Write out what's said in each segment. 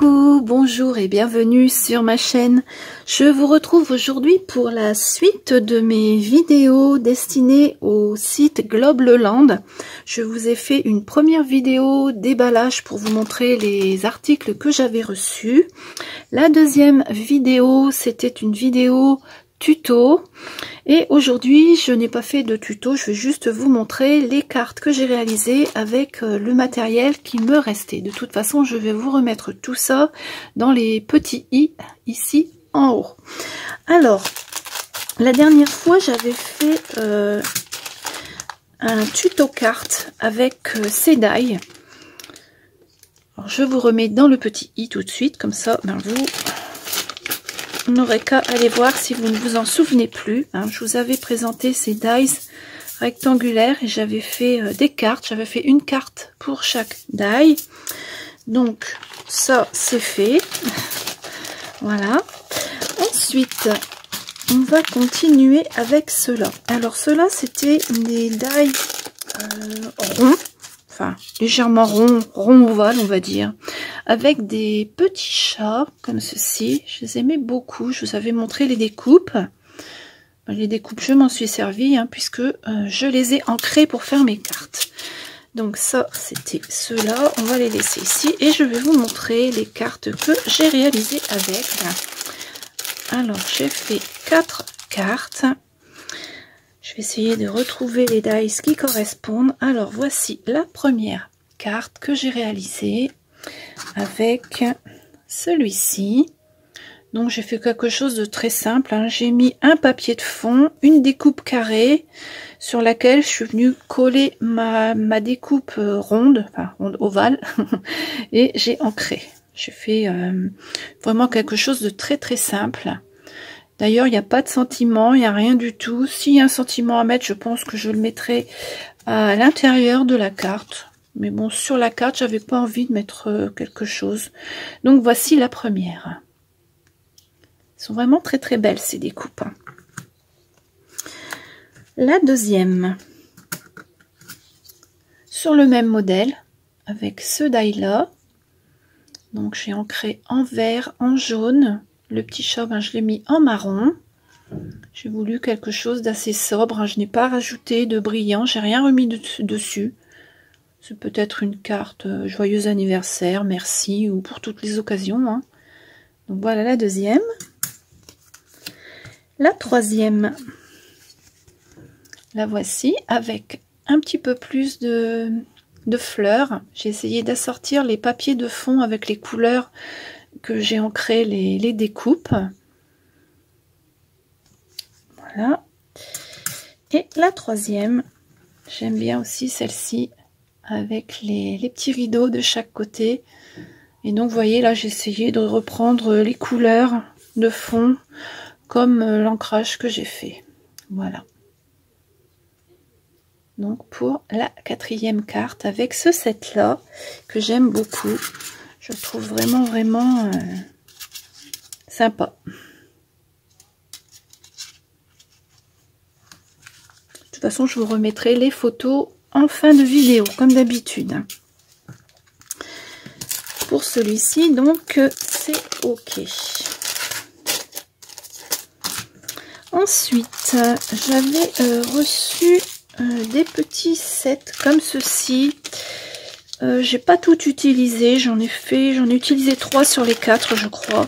Coucou, bonjour et bienvenue sur ma chaîne. Je vous retrouve aujourd'hui pour la suite de mes vidéos destinées au site Globleland. Je vous ai fait une première vidéo déballage pour vous montrer les articles que j'avais reçus. La deuxième vidéo, c'était une vidéo tuto. Et aujourd'hui, je n'ai pas fait de tuto, je vais juste vous montrer les cartes que j'ai réalisées avec le matériel qui me restait. De toute façon, je vais vous remettre tout ça dans les petits i ici en haut. Alors, la dernière fois, j'avais fait un tuto carte avec ces die. Alors, je vous remets dans le petit i tout de suite, comme ça, vous n'aurez qu'à aller voir si vous ne vous en souvenez plus. Hein. Je vous avais présenté ces dies rectangulaires et j'avais fait des cartes. J'avais fait une carte pour chaque die. Donc ça c'est fait. Voilà. Ensuite, on va continuer avec ceux-là. Alors ceux-là c'était des die ronds. Enfin, légèrement rond ovale, on va dire, avec des petits chats comme ceci. Je les aimais beaucoup. Je vous avais montré les découpes. Les découpes, je m'en suis servi puisque je les ai ancrés pour faire mes cartes. Donc ça, c'était ceux-là. On va les laisser ici et je vais vous montrer les cartes que j'ai réalisées avec. Alors, j'ai fait 4 cartes. Je vais essayer de retrouver les dice qui correspondent. Alors, voici la première carte que j'ai réalisée avec celui-ci. Donc, j'ai fait quelque chose de très simple. J'ai mis un papier de fond, une découpe carrée sur laquelle je suis venue coller ma découpe ronde, enfin ronde ovale, et j'ai ancré. J'ai fait vraiment quelque chose de très très simple. D'ailleurs, il n'y a pas de sentiment, il n'y a rien du tout. S'il y a un sentiment à mettre, je pense que je le mettrai à l'intérieur de la carte. Mais bon, sur la carte, j'avais pas envie de mettre quelque chose. Donc, voici la première. Elles sont vraiment très très belles, ces découpes. La deuxième. Sur le même modèle, avec ce die-là. Donc, j'ai ancré en vert, en jaune. Le petit chat, je l'ai mis en marron. J'ai voulu quelque chose d'assez sobre. Je n'ai pas rajouté de brillant. J'ai rien remis dessus. C'est peut-être une carte joyeux anniversaire, merci, ou pour toutes les occasions. Donc voilà la deuxième. La troisième. La voici avec un petit peu plus de fleurs. J'ai essayé d'assortir les papiers de fond avec les couleurs que j'ai ancré les découpes. Voilà. Et la troisième, j'aime bien aussi celle-ci avec les petits rideaux de chaque côté. Et donc, vous voyez, là, j'ai essayé de reprendre les couleurs de fond comme l'ancrage que j'ai fait. Voilà. Donc, pour la quatrième carte avec ce set-là que j'aime beaucoup. Je trouve vraiment sympa. De toute façon, je vous remettrai les photos en fin de vidéo, comme d'habitude. Pour celui-ci, donc, c'est OK. Ensuite, j'avais reçu des petits sets comme ceci. J'ai pas tout utilisé, j'en ai utilisé 3 sur les 4, je crois.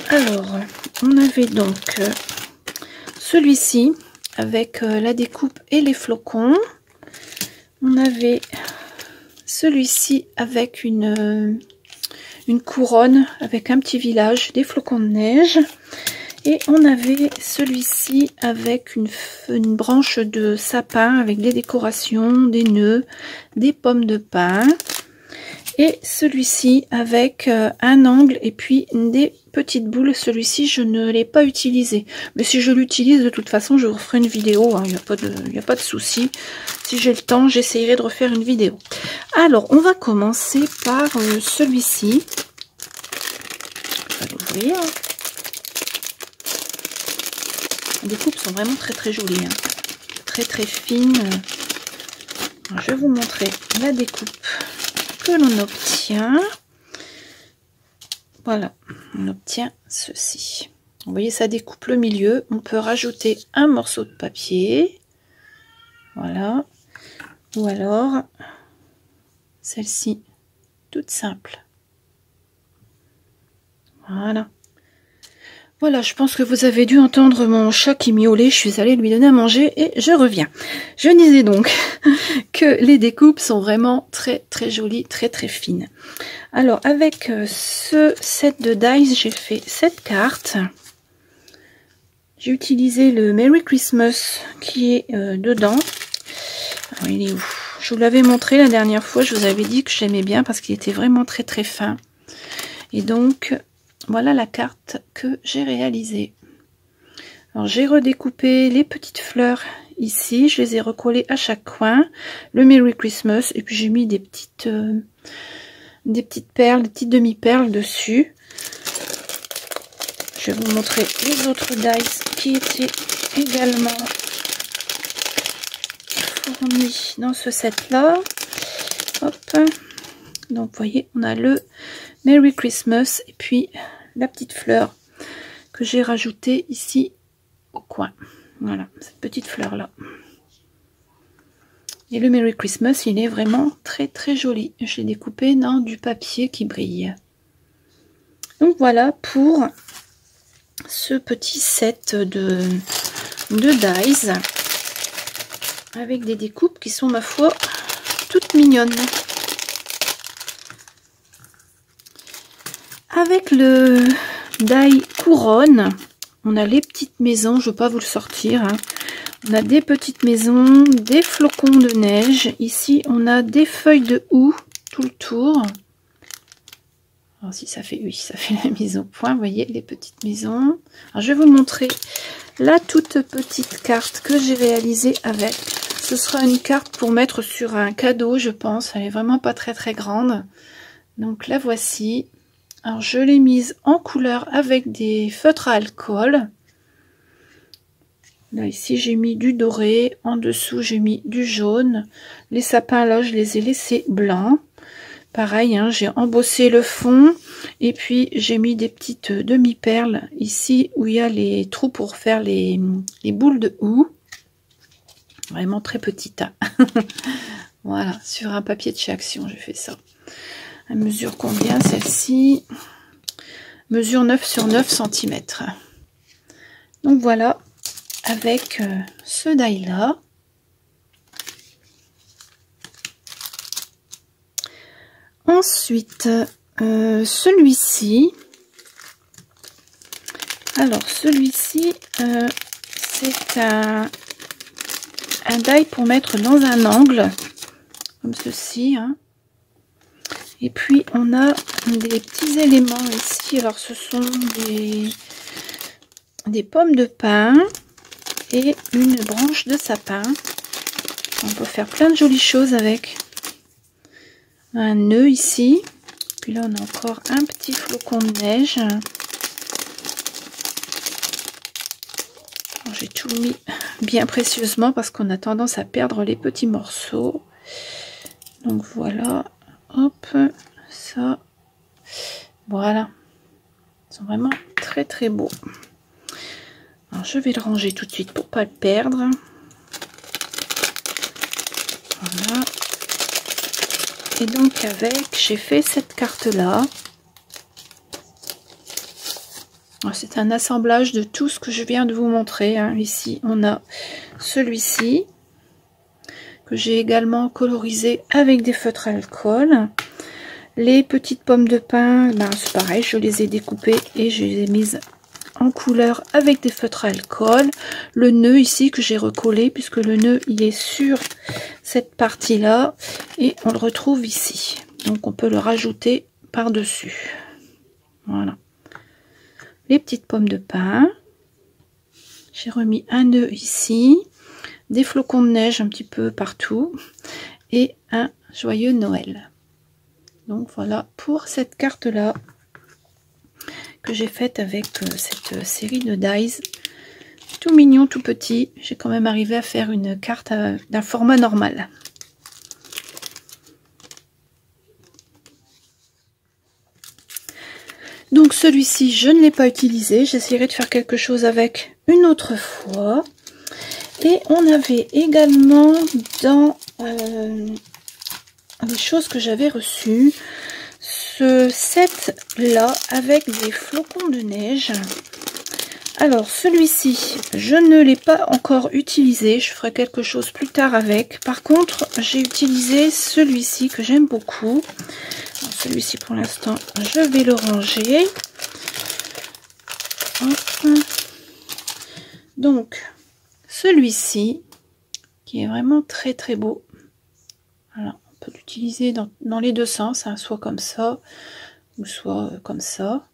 Alors, on avait donc celui-ci avec la découpe et les flocons. On avait celui-ci avec une couronne avec un petit village, des flocons de neige. Et on avait celui-ci avec une branche de sapin avec des décorations, des nœuds, des pommes de pin. Et celui-ci avec un angle et puis des petites boules. Celui-ci, je ne l'ai pas utilisé. Mais si je l'utilise, de toute façon, je vous ferai une vidéo. Il n'y a pas de souci. Si j'ai le temps, j'essayerai de refaire une vidéo. Alors, on va commencer par celui-ci. Je vais l'ouvrir. Les découpes sont vraiment très jolies, très fines. Alors, je vais vous montrer la découpe que l'on obtient. voilà, on obtient ceci. Vous voyez, ça découpe le milieu. On peut rajouter un morceau de papier. Voilà. Ou alors, celle-ci, toute simple. Voilà. Voilà, je pense que vous avez dû entendre mon chat qui miaulait. Je suis allée lui donner à manger et je reviens. Je disais donc que les découpes sont vraiment très très jolies, très très fines. Alors, avec ce set de dies, j'ai fait 7 cartes. J'ai utilisé le Merry Christmas qui est dedans. Alors, il est où? Je vous l'avais montré la dernière fois. Je vous avais dit que j'aimais bien parce qu'il était vraiment très très fin. Et donc, voilà la carte que j'ai réalisée. Alors, j'ai redécoupé les petites fleurs ici. Je les ai recollées à chaque coin. Le Merry Christmas. Et puis, j'ai mis des petites perles, des petites demi-perles dessus. Je vais vous montrer les autres dies qui étaient également fournis dans ce set-là. Hop. Donc, vous voyez, on a le Merry Christmas et puis la petite fleur que j'ai rajoutée ici au coin. Voilà, cette petite fleur-là. Et le Merry Christmas, il est vraiment très très joli. Je l'ai découpé dans du papier qui brille. Donc, voilà pour ce petit set de dies avec des découpes qui sont, ma foi, toutes mignonnes. Avec le die couronne, on a les petites maisons. Je ne vais pas vous le sortir, hein. On a des petites maisons, des flocons de neige. Ici, on a des feuilles de houx tout le tour. Alors, si ça fait, oui, ça fait la mise au point. Vous voyez, les petites maisons. Alors, je vais vous montrer la toute petite carte que j'ai réalisée avec. Ce sera une carte pour mettre sur un cadeau, je pense. Elle est vraiment pas très très grande. Donc, la voici. Alors, je l'ai mise en couleur avec des feutres à alcool. Là, ici, j'ai mis du doré. En dessous, j'ai mis du jaune. Les sapins, là, je les ai laissés blancs. Pareil, hein, j'ai embossé le fond. Et puis, j'ai mis des petites demi-perles ici où il y a les trous pour faire les boules de houx. Vraiment très petites. Hein. Voilà, sur un papier de chez Action, j'ai fait ça. Elle mesure combien celle-ci? Mesure 9 sur 9 cm. Donc voilà, avec ce die là. Ensuite, celui-ci. Alors celui-ci, c'est un die pour mettre dans un angle, comme ceci. Hein. Et puis on a des petits éléments ici. Alors ce sont des pommes de pin et une branche de sapin. On peut faire plein de jolies choses avec. Un nœud ici. Puis là on a encore un petit flocon de neige. J'ai tout mis bien précieusement parce qu'on a tendance à perdre les petits morceaux. Donc voilà. Hop, ça. Voilà. Ils sont vraiment très très beaux. Alors je vais le ranger tout de suite pour pas le perdre. Voilà. Et donc avec, j'ai fait cette carte là. C'est un assemblage de tout ce que je viens de vous montrer. Hein. Ici, on a celui-ci que j'ai également colorisé avec des feutres à alcool. Les petites pommes de pin, ben, c'est pareil, je les ai découpées et je les ai mises en couleur avec des feutres à alcool. Le nœud ici que j'ai recollé puisque le nœud il est sur cette partie-là et on le retrouve ici. Donc on peut le rajouter par-dessus. Voilà. Les petites pommes de pin. J'ai remis un nœud ici, des flocons de neige un petit peu partout et un joyeux Noël. Donc voilà pour cette carte là que j'ai faite avec cette série de dies. Tout mignon, tout petit. J'ai quand même arrivé à faire une carte d'un format normal. Donc celui-ci, je ne l'ai pas utilisé. J'essaierai de faire quelque chose avec une autre fois. Et on avait également dans les choses que j'avais reçues, ce set là avec des flocons de neige. Alors celui-ci, je ne l'ai pas encore utilisé, je ferai quelque chose plus tard avec. Par contre, j'ai utilisé celui-ci que j'aime beaucoup. Celui-ci pour l'instant, je vais le ranger. Hop. Donc, celui-ci, qui est vraiment très très beau. Voilà, on peut l'utiliser dans les deux sens, hein, soit comme ça, ou soit comme ça.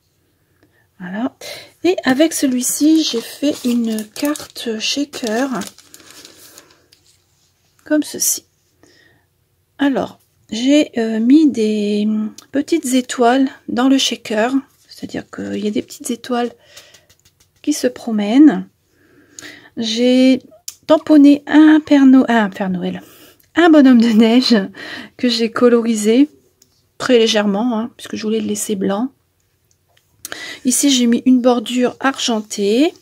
Voilà. Et avec celui-ci, j'ai fait une carte shaker, comme ceci. Alors, j'ai mis des petites étoiles dans le shaker, c'est-à-dire qu'il y a des petites étoiles qui se promènent. J'ai tamponné un Père Noël, un bonhomme de neige que j'ai colorisé très légèrement, hein, puisque je voulais le laisser blanc. Ici, j'ai mis une bordure argentée.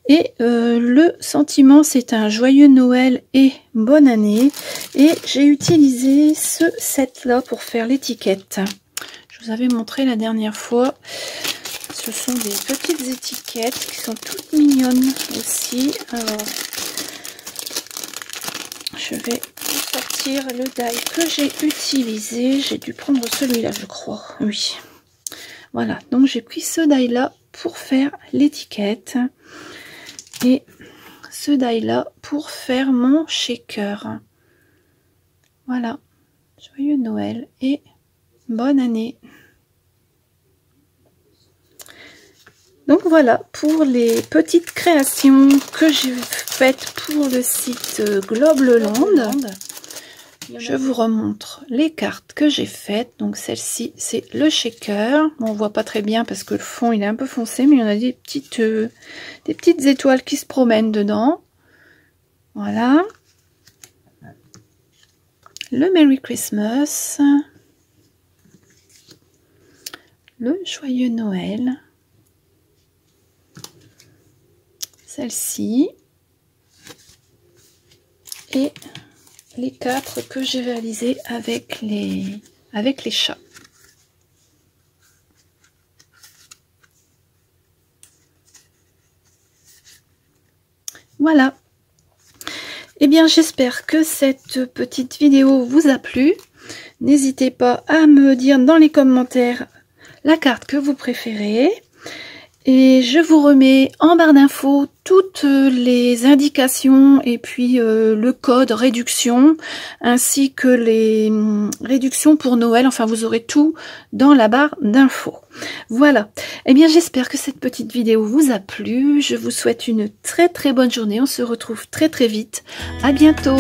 Et le sentiment, c'est un joyeux Noël et bonne année. Et j'ai utilisé ce set-là pour faire l'étiquette. Je vous avais montré la dernière fois. Ce sont des petites étiquettes qui sont toutes mignonnes aussi. Alors, je vais sortir le die que j'ai utilisé. J'ai dû prendre celui-là, je crois. Oui. Voilà, donc j'ai pris ce die là pour faire l'étiquette et ce die là pour faire mon shaker. Voilà, joyeux Noël et bonne année. Donc voilà pour les petites créations que j'ai faites pour le site Globleland. Je vous remontre les cartes que j'ai faites. Donc celle-ci, c'est le shaker. Bon, on voit pas très bien parce que le fond il est un peu foncé, mais il y en a des petites étoiles qui se promènent dedans. Voilà. Le Merry Christmas. Le Joyeux Noël. Celle-ci. Et les 4 que j'ai réalisés avec les chats. Voilà. Eh bien, j'espère que cette petite vidéo vous a plu. N'hésitez pas à me dire dans les commentaires la carte que vous préférez. Et je vous remets en barre d'infos toutes les indications et puis le code réduction ainsi que les réductions pour Noël. Enfin, vous aurez tout dans la barre d'infos. Voilà. Eh bien, j'espère que cette petite vidéo vous a plu. Je vous souhaite une très très bonne journée. On se retrouve très très vite. À bientôt.